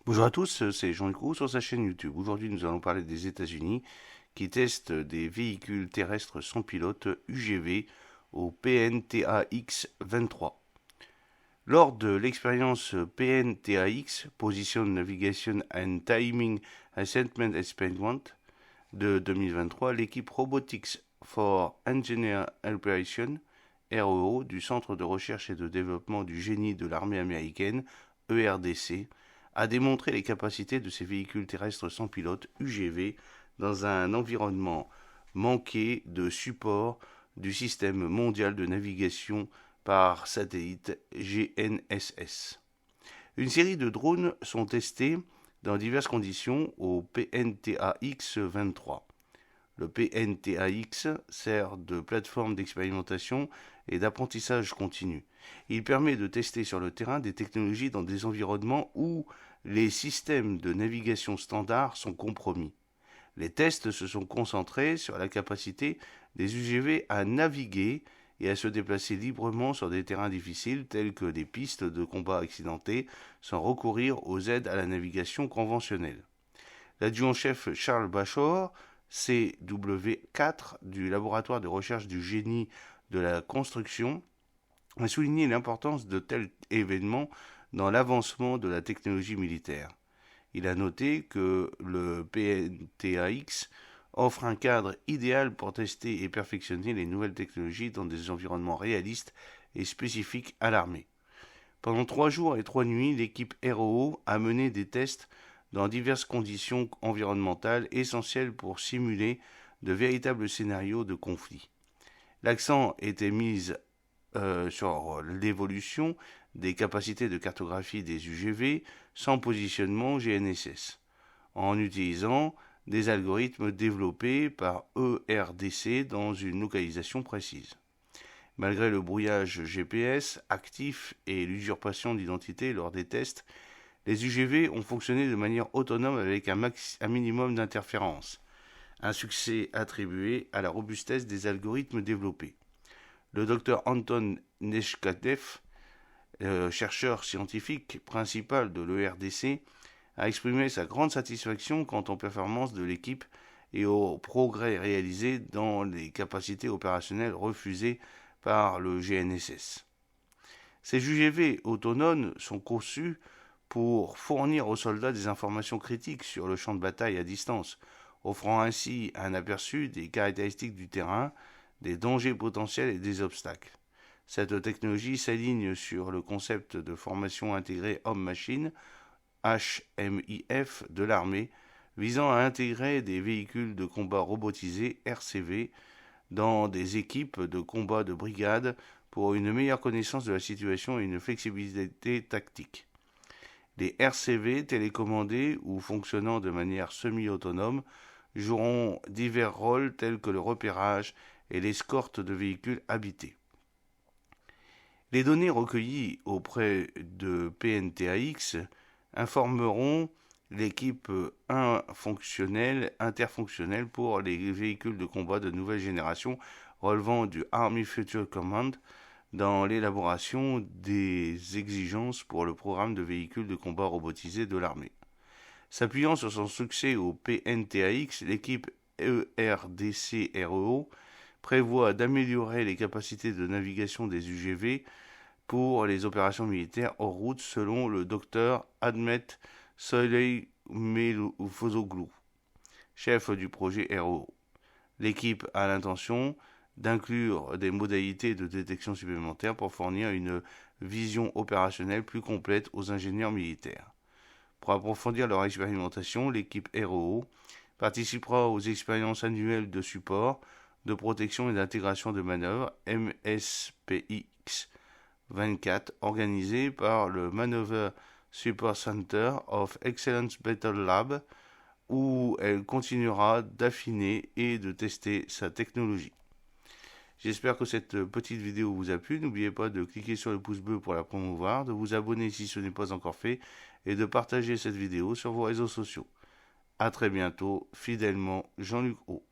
Bonjour à tous, c'est Jean-Luc Roux sur sa chaîne YouTube. Aujourd'hui, nous allons parler des États-Unis qui testent des véhicules terrestres sans pilote UGV au PNTAX 23. Lors de l'expérience PNTAX, Position Navigation and Timing Assessment Experiment de 2023, l'équipe Robotics for Engineer Operation REO du Centre de recherche et de développement du génie de l'armée américaine ERDC a démontré les capacités de ces véhicules terrestres sans pilote UGV dans un environnement manqué de support du système mondial de navigation par satellite GNSS. Une série de drones sont testés dans diverses conditions au PNTAX 23. Le PNTAX sert de plateforme d'expérimentation et d'apprentissage continu. Il permet de tester sur le terrain des technologies dans des environnements où les systèmes de navigation standards sont compromis. Les tests se sont concentrés sur la capacité des UGV à naviguer et à se déplacer librement sur des terrains difficiles tels que des pistes de combat accidentées sans recourir aux aides à la navigation conventionnelle. L'adjudant-chef Charles Bachor, CW4 du laboratoire de recherche du génie de la construction, a souligné l'importance de tels événements dans l'avancement de la technologie militaire. Il a noté que le PNTAX offre un cadre idéal pour tester et perfectionner les nouvelles technologies dans des environnements réalistes et spécifiques à l'armée. Pendant 3 jours et 3 nuits, l'équipe REO a mené des tests dans diverses conditions environnementales essentielles pour simuler de véritables scénarios de conflit. L'accent était mis sur l'évolution des capacités de cartographie des UGV sans positionnement GNSS, en utilisant des algorithmes développés par ERDC dans une localisation précise. Malgré le brouillage GPS actif et l'usurpation d'identité lors des tests, les UGV ont fonctionné de manière autonome avec un minimum d'interférences, un succès attribué à la robustesse des algorithmes développés. Le docteur Anton Neshkatev, chercheur scientifique principal de l'ERDC, a exprimé sa grande satisfaction quant aux performances de l'équipe et aux progrès réalisés dans les capacités opérationnelles refusées par le GNSS. Ces UGV autonomes sont conçus pour fournir aux soldats des informations critiques sur le champ de bataille à distance, offrant ainsi un aperçu des caractéristiques du terrain, des dangers potentiels et des obstacles. Cette technologie s'aligne sur le concept de formation intégrée homme-machine, HMIF, de l'armée, visant à intégrer des véhicules de combat robotisés, RCV, dans des équipes de combat de brigade pour une meilleure connaissance de la situation et une flexibilité tactique. Les RCV télécommandés ou fonctionnant de manière semi-autonome joueront divers rôles tels que le repérage et l'escorte de véhicules habités. Les données recueillies auprès de PNTAX informeront l'équipe interfonctionnelle pour les véhicules de combat de nouvelle génération relevant du Army Future Command dans l'élaboration des exigences pour le programme de véhicules de combat robotisés de l'armée. S'appuyant sur son succès au PNTAX, l'équipe ERDC-REO prévoit d'améliorer les capacités de navigation des UGV pour les opérations militaires hors route selon le docteur Ahmet Soleimeloufozoglu, chef du projet REO. L'équipe a l'intention d'inclure des modalités de détection supplémentaires pour fournir une vision opérationnelle plus complète aux ingénieurs militaires. Pour approfondir leur expérimentation, l'équipe REO participera aux expériences annuelles de support, de protection et d'intégration de manœuvres MSPX 24 organisées par le Maneuver Support Center of Excellence Battle Lab, où elle continuera d'affiner et de tester sa technologie. J'espère que cette petite vidéo vous a plu. N'oubliez pas de cliquer sur le pouce bleu pour la promouvoir, de vous abonner si ce n'est pas encore fait et de partager cette vidéo sur vos réseaux sociaux. A très bientôt, fidèlement Jean-Luc Haut.